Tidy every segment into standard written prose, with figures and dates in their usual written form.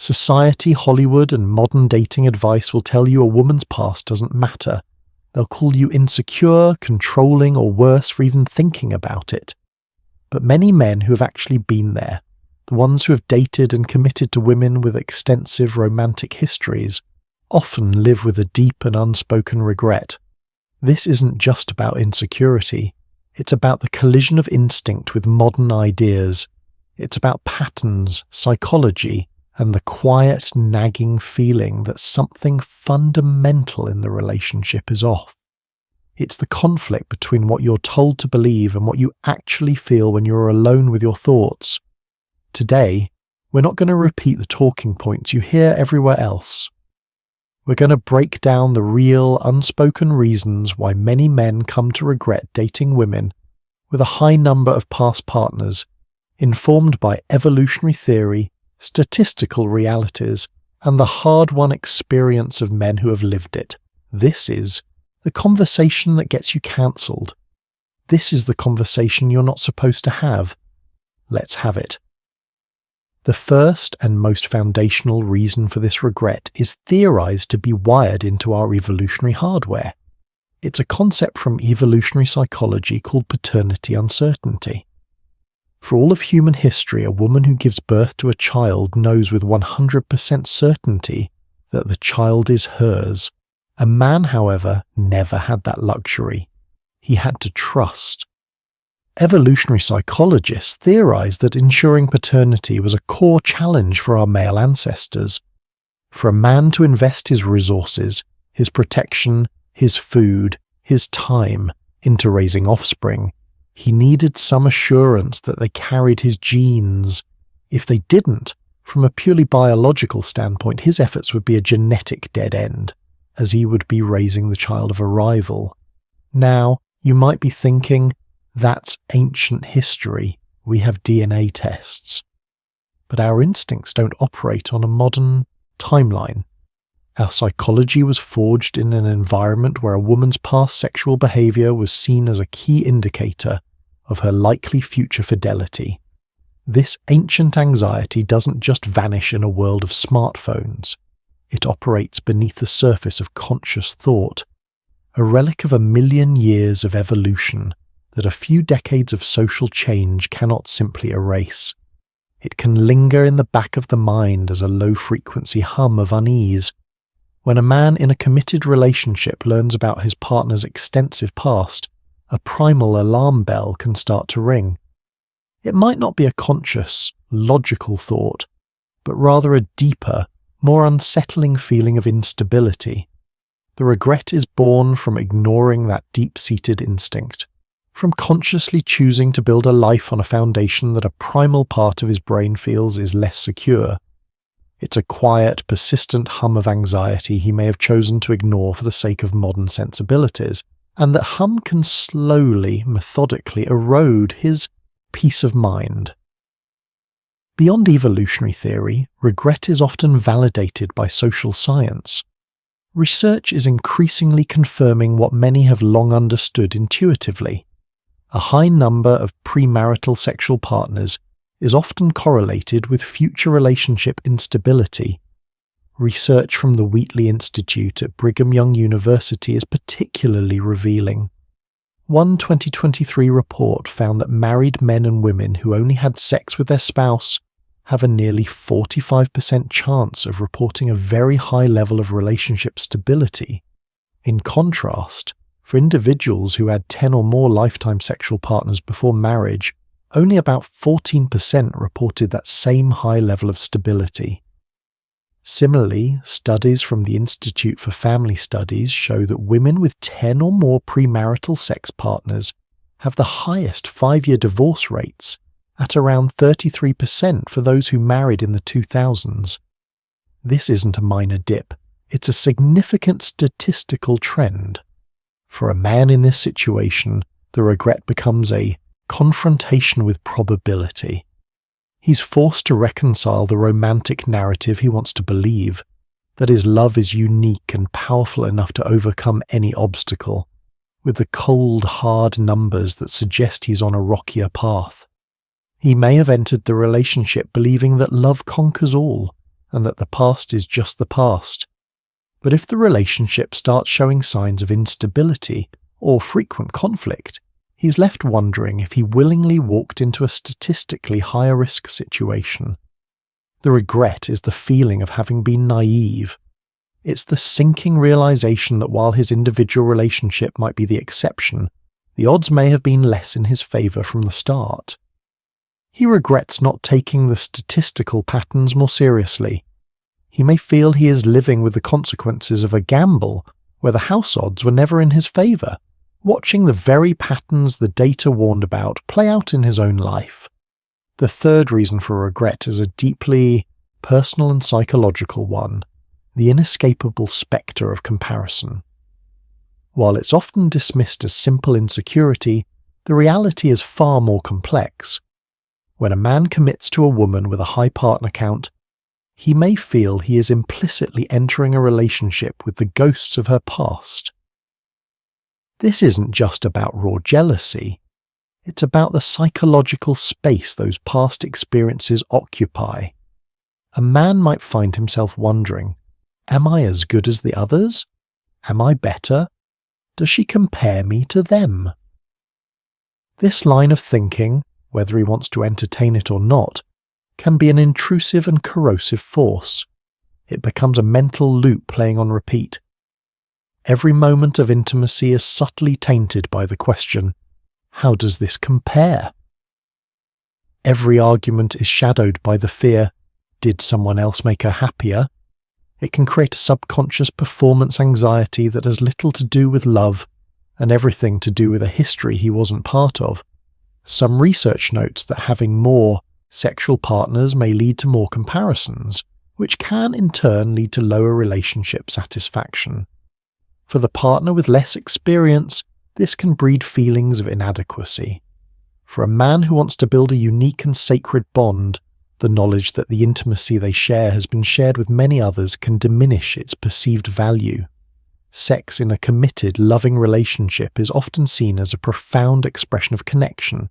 Society, Hollywood, and modern dating advice will tell you a woman's past doesn't matter. They'll call you insecure, controlling, or worse for even thinking about it. But many men who have actually been there, the ones who have dated and committed to women with extensive romantic histories, often live with a deep and unspoken regret. This isn't just about insecurity. It's about the collision of instinct with modern ideas. It's about patterns, psychology, and the quiet, nagging feeling that something fundamental in the relationship is off. It's the conflict between what you're told to believe and what you actually feel when you're alone with your thoughts. Today, we're not going to repeat the talking points you hear everywhere else. We're going to break down the real, unspoken reasons why many men come to regret dating women with a high number of past partners, informed by evolutionary theory, statistical realities, and the hard-won experience of men who have lived it. This is the conversation that gets you cancelled. This is the conversation you're not supposed to have. Let's have it. The first and most foundational reason for this regret is theorized to be wired into our evolutionary hardware. It's a concept from evolutionary psychology called paternity uncertainty. For all of human history, a woman who gives birth to a child knows with 100% certainty that the child is hers. A man, however, never had that luxury. He had to trust. Evolutionary psychologists theorized that ensuring paternity was a core challenge for our male ancestors. For a man to invest his resources, his protection, his food, his time into raising offspring, he needed some assurance that they carried his genes. If they didn't, from a purely biological standpoint, his efforts would be a genetic dead end, as he would be raising the child of a rival. Now, you might be thinking, that's ancient history. We have DNA tests. But our instincts don't operate on a modern timeline. Our psychology was forged in an environment where a woman's past sexual behavior was seen as a key indicator of her likely future fidelity. This ancient anxiety doesn't just vanish in a world of smartphones. It operates beneath the surface of conscious thought, a relic of 1,000,000 years of evolution that a few decades of social change cannot simply erase. It can linger in the back of the mind as a low-frequency hum of unease. When a man in a committed relationship learns about his partner's extensive past, a primal alarm bell can start to ring. It might not be a conscious, logical thought, but rather a deeper, more unsettling feeling of instability. The regret is born from ignoring that deep-seated instinct, from consciously choosing to build a life on a foundation that a primal part of his brain feels is less secure. It's a quiet, persistent hum of anxiety he may have chosen to ignore for the sake of modern sensibilities, and that hum can slowly, methodically erode his peace of mind. Beyond evolutionary theory, regret is often validated by social science. Research is increasingly confirming what many have long understood intuitively. A high number of premarital sexual partners is often correlated with future relationship instability. Research from the Wheatley Institute at Brigham Young University is particularly revealing. One 2023 report found that married men and women who only had sex with their spouse have a nearly 45% chance of reporting a very high level of relationship stability. In contrast, for individuals who had 10 or more lifetime sexual partners before marriage, only about 14% reported that same high level of stability. Similarly, studies from the Institute for Family Studies show that women with 10 or more premarital sex partners have the highest 5-year divorce rates, at around 33% for those who married in the 2000s. This isn't a minor dip, it's a significant statistical trend. For a man in this situation, the regret becomes a confrontation with probability. He's forced to reconcile the romantic narrative he wants to believe, that his love is unique and powerful enough to overcome any obstacle, with the cold, hard numbers that suggest he's on a rockier path. He may have entered the relationship believing that love conquers all, and that the past is just the past. But if the relationship starts showing signs of instability or frequent conflict, he's left wondering if he willingly walked into a statistically higher risk situation. The regret is the feeling of having been naive. It's the sinking realization that while his individual relationship might be the exception, the odds may have been less in his favor from the start. He regrets not taking the statistical patterns more seriously. He may feel he is living with the consequences of a gamble where the house odds were never in his favor, watching the very patterns the data warned about play out in his own life. The third reason for regret is a deeply personal and psychological one, the inescapable spectre of comparison. While it's often dismissed as simple insecurity, the reality is far more complex. When a man commits to a woman with a high partner count, he may feel he is implicitly entering a relationship with the ghosts of her past. This isn't just about raw jealousy. It's about the psychological space those past experiences occupy. A man might find himself wondering, am I as good as the others? Am I better? Does she compare me to them? This line of thinking, whether he wants to entertain it or not, can be an intrusive and corrosive force. It becomes a mental loop playing on repeat. Every moment of intimacy is subtly tainted by the question, how does this compare? Every argument is shadowed by the fear, did someone else make her happier? It can create a subconscious performance anxiety that has little to do with love and everything to do with a history he wasn't part of. Some research notes that having more sexual partners may lead to more comparisons, which can in turn lead to lower relationship satisfaction. For the partner with less experience, this can breed feelings of inadequacy. For a man who wants to build a unique and sacred bond, the knowledge that the intimacy they share has been shared with many others can diminish its perceived value. Sex in a committed, loving relationship is often seen as a profound expression of connection,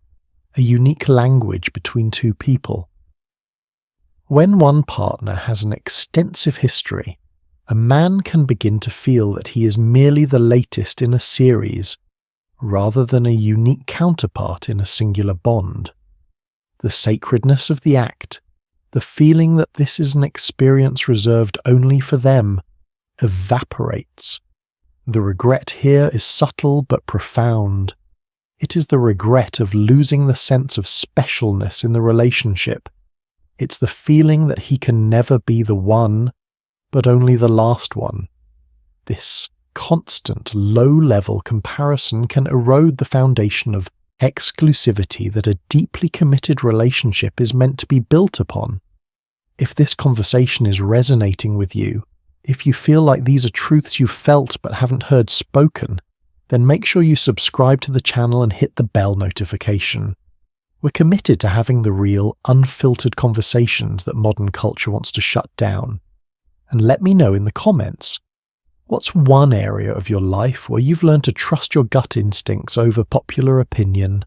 a unique language between two people. When one partner has an extensive history, a man can begin to feel that he is merely the latest in a series, rather than a unique counterpart in a singular bond. The sacredness of the act, the feeling that this is an experience reserved only for them, evaporates. The regret here is subtle but profound. It is the regret of losing the sense of specialness in the relationship. It's the feeling that he can never be the one, but only the last one. This constant, low-level comparison can erode the foundation of exclusivity that a deeply committed relationship is meant to be built upon. If this conversation is resonating with you, if you feel like these are truths you've felt but haven't heard spoken, then make sure you subscribe to the channel and hit the bell notification. We're committed to having the real, unfiltered conversations that modern culture wants to shut down. And let me know in the comments, what's one area of your life where you've learned to trust your gut instincts over popular opinion?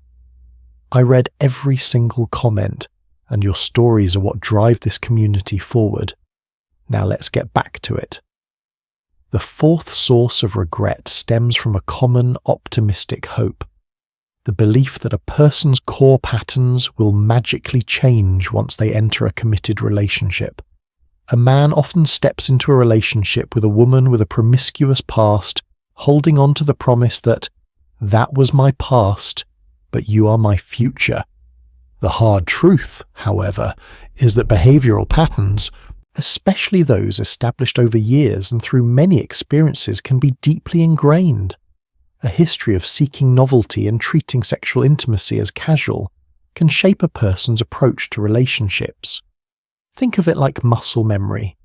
I read every single comment, and your stories are what drive this community forward. Now let's get back to it. The fourth source of regret stems from a common optimistic hope. The belief that a person's core patterns will magically change once they enter a committed relationship. A man often steps into a relationship with a woman with a promiscuous past, holding on to the promise that was my past, but you are my future. The hard truth, however, is that behavioral patterns, especially those established over years and through many experiences, can be deeply ingrained. A history of seeking novelty and treating sexual intimacy as casual can shape a person's approach to relationships. Think of it like muscle memory.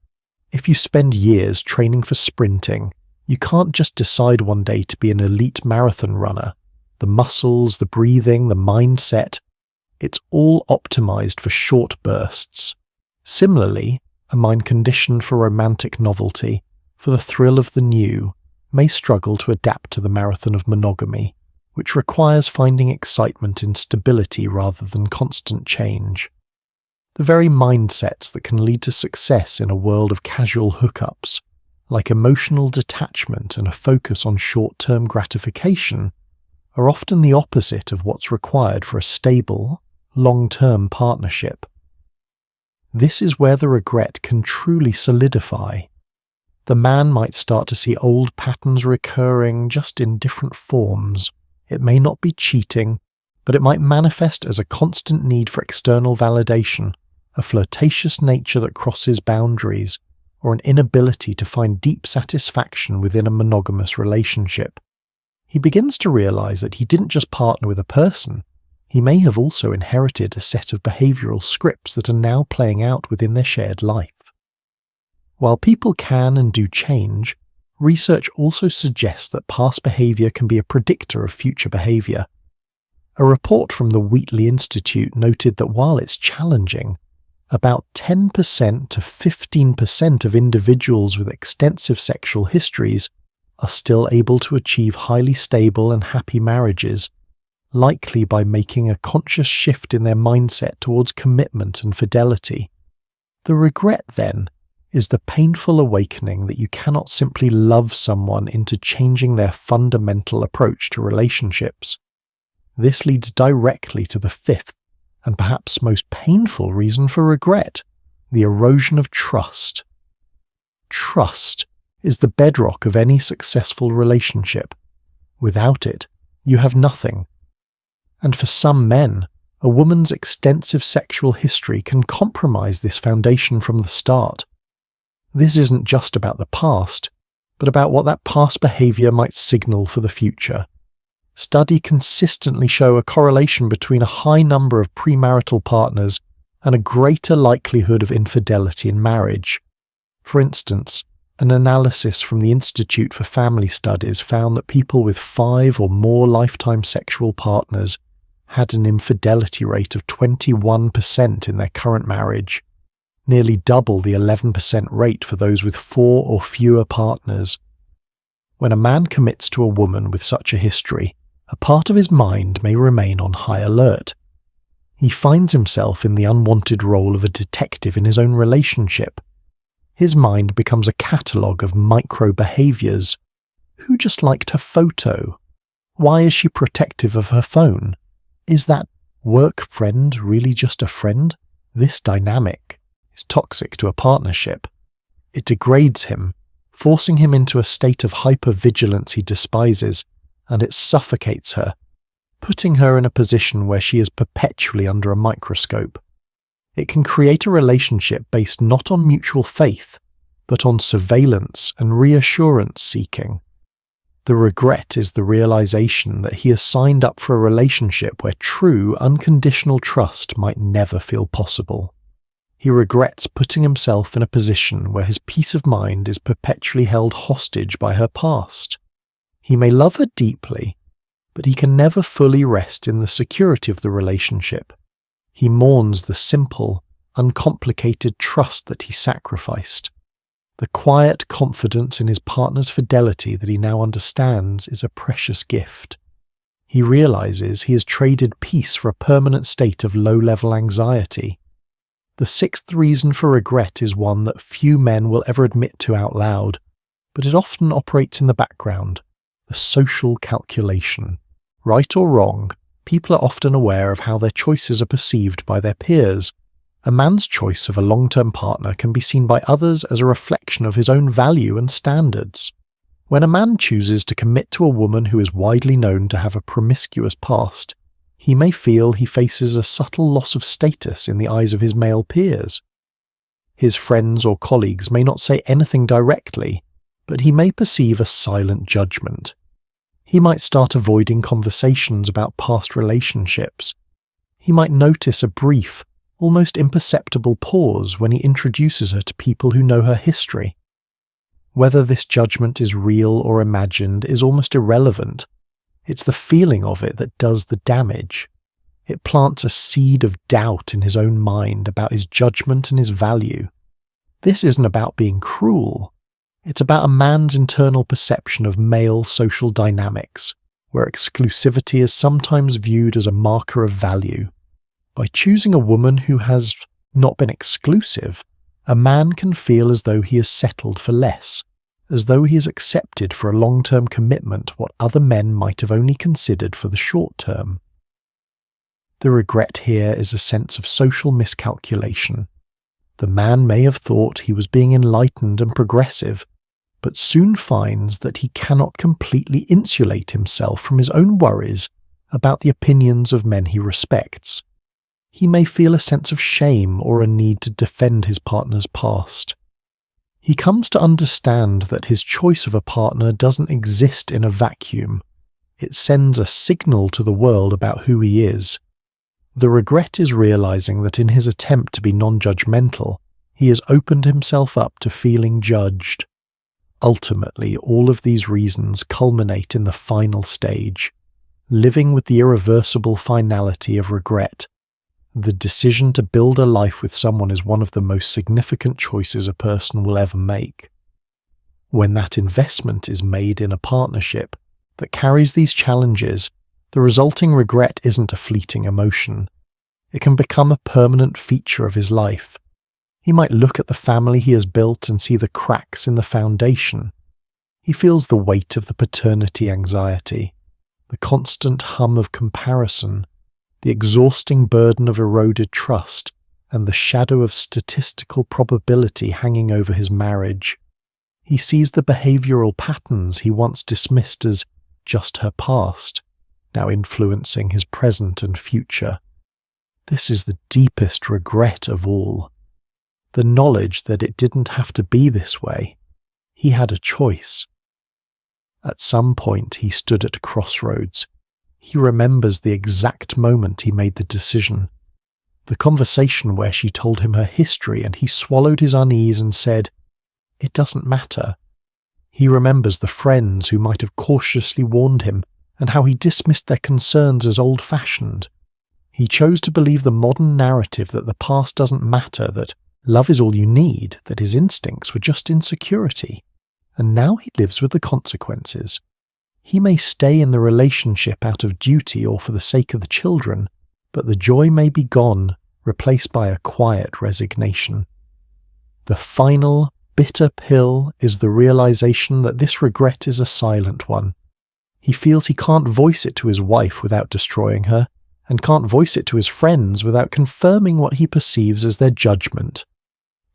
If you spend years training for sprinting, you can't just decide one day to be an elite marathon runner. The muscles, the breathing, the mindset, it's all optimized for short bursts. Similarly, a mind conditioned for romantic novelty, for the thrill of the new, may struggle to adapt to the marathon of monogamy, which requires finding excitement in stability rather than constant change. The very mindsets that can lead to success in a world of casual hookups, like emotional detachment and a focus on short-term gratification, are often the opposite of what's required for a stable, long-term partnership. This is where the regret can truly solidify. The man might start to see old patterns recurring, just in different forms. It may not be cheating, but it might manifest as a constant need for external validation, a flirtatious nature that crosses boundaries, or an inability to find deep satisfaction within a monogamous relationship. He begins to realize that he didn't just partner with a person, he may have also inherited a set of behavioral scripts that are now playing out within their shared life. While people can and do change, research also suggests that past behavior can be a predictor of future behavior. A report from the Wheatley Institute noted that while it's challenging, about 10% to 15% of individuals with extensive sexual histories are still able to achieve highly stable and happy marriages, likely by making a conscious shift in their mindset towards commitment and fidelity. The regret, then, is the painful awakening that you cannot simply love someone into changing their fundamental approach to relationships. This leads directly to the fifth, and perhaps most painful reason for regret, the erosion of trust. Trust is the bedrock of any successful relationship. Without it, you have nothing. And for some men, a woman's extensive sexual history can compromise this foundation from the start. This isn't just about the past, but about what that past behavior might signal for the future. Studies consistently show a correlation between a high number of premarital partners and a greater likelihood of infidelity in marriage. For instance, an analysis from the Institute for Family Studies found that people with 5 or more lifetime sexual partners had an infidelity rate of 21% in their current marriage, nearly double the 11% rate for those with 4 or fewer partners. When a man commits to a woman with such a history, a part of his mind may remain on high alert. He finds himself in the unwanted role of a detective in his own relationship. His mind becomes a catalogue of micro-behaviours. Who just liked her photo? Why is she protective of her phone? Is that work friend really just a friend? This dynamic is toxic to a partnership. It degrades him, forcing him into a state of hypervigilance he despises, and it suffocates her, putting her in a position where she is perpetually under a microscope. It can create a relationship based not on mutual faith, but on surveillance and reassurance seeking. The regret is the realization that he has signed up for a relationship where true, unconditional trust might never feel possible. He regrets putting himself in a position where his peace of mind is perpetually held hostage by her past. He may love her deeply, but he can never fully rest in the security of the relationship. He mourns the simple, uncomplicated trust that he sacrificed. The quiet confidence in his partner's fidelity that he now understands is a precious gift. He realizes he has traded peace for a permanent state of low-level anxiety. The sixth reason for regret is one that few men will ever admit to out loud, but it often operates in the background: the social calculation. Right or wrong, people are often aware of how their choices are perceived by their peers. A man's choice of a long-term partner can be seen by others as a reflection of his own value and standards. When a man chooses to commit to a woman who is widely known to have a promiscuous past, he may feel he faces a subtle loss of status in the eyes of his male peers. His friends or colleagues may not say anything directly, but he may perceive a silent judgment. He might start avoiding conversations about past relationships. He might notice a brief, almost imperceptible pause when he introduces her to people who know her history. Whether this judgment is real or imagined is almost irrelevant. It's the feeling of it that does the damage. It plants a seed of doubt in his own mind about his judgment and his value. This isn't about being cruel. It's about a man's internal perception of male social dynamics, where exclusivity is sometimes viewed as a marker of value. By choosing a woman who has not been exclusive, a man can feel as though he has settled for less, as though he has accepted for a long-term commitment what other men might have only considered for the short term. The regret here is a sense of social miscalculation. The man may have thought he was being enlightened and progressive, but soon finds that he cannot completely insulate himself from his own worries about the opinions of men he respects. He may feel a sense of shame or a need to defend his partner's past. He comes to understand that his choice of a partner doesn't exist in a vacuum. It sends a signal to the world about who he is. The regret is realizing that in his attempt to be non-judgmental, he has opened himself up to feeling judged. Ultimately, all of these reasons culminate in the final stage, living with the irreversible finality of regret. The decision to build a life with someone is one of the most significant choices a person will ever make. When that investment is made in a partnership that carries these challenges, the resulting regret isn't a fleeting emotion. It can become a permanent feature of his life. He might look at the family he has built and see the cracks in the foundation. He feels the weight of the paternity anxiety, the constant hum of comparison, the exhausting burden of eroded trust, and the shadow of statistical probability hanging over his marriage. He sees the behavioral patterns he once dismissed as just her past, now influencing his present and future. This is the deepest regret of all. The knowledge that it didn't have to be this way. He had a choice. At some point he stood at a crossroads. He remembers the exact moment he made the decision. The conversation where she told him her history and he swallowed his unease and said, "It doesn't matter." He remembers the friends who might have cautiously warned him and how he dismissed their concerns as old-fashioned. He chose to believe the modern narrative that the past doesn't matter, that love is all you need, that his instincts were just insecurity. And now he lives with the consequences. He may stay in the relationship out of duty or for the sake of the children, but the joy may be gone, replaced by a quiet resignation. The final, bitter pill is the realization that this regret is a silent one. He feels he can't voice it to his wife without destroying her, and can't voice it to his friends without confirming what he perceives as their judgment.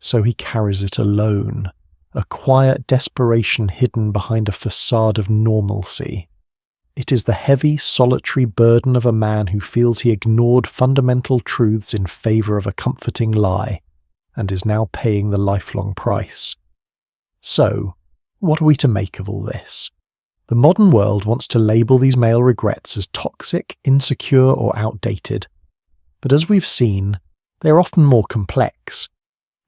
So he carries it alone, a quiet desperation hidden behind a facade of normalcy. It is the heavy, solitary burden of a man who feels he ignored fundamental truths in favor of a comforting lie, and is now paying the lifelong price. So, what are we to make of all this? The modern world wants to label these male regrets as toxic, insecure, or outdated. But as we've seen, they are often more complex.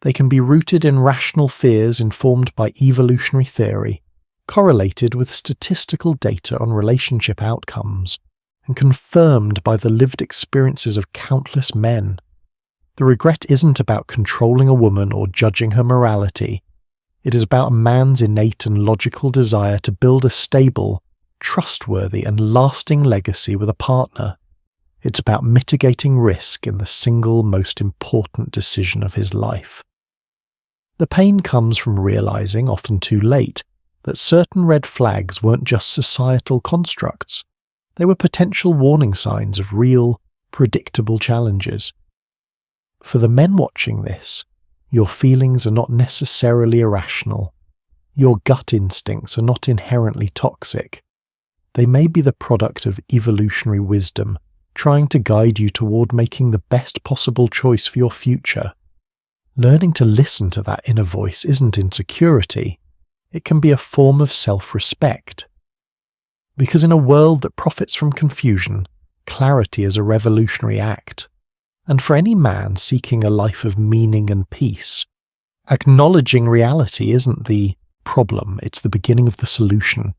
They can be rooted in rational fears informed by evolutionary theory, correlated with statistical data on relationship outcomes, and confirmed by the lived experiences of countless men. The regret isn't about controlling a woman or judging her morality. It is about a man's innate and logical desire to build a stable, trustworthy, and lasting legacy with a partner. It's about mitigating risk in the single most important decision of his life. The pain comes from realizing, often too late, that certain red flags weren't just societal constructs. They were potential warning signs of real, predictable challenges. For the men watching this, your feelings are not necessarily irrational. Your gut instincts are not inherently toxic. They may be the product of evolutionary wisdom, trying to guide you toward making the best possible choice for your future. Learning to listen to that inner voice isn't insecurity. It can be a form of self-respect. Because in a world that profits from confusion, clarity is a revolutionary act. And for any man seeking a life of meaning and peace, acknowledging reality isn't the problem, it's the beginning of the solution.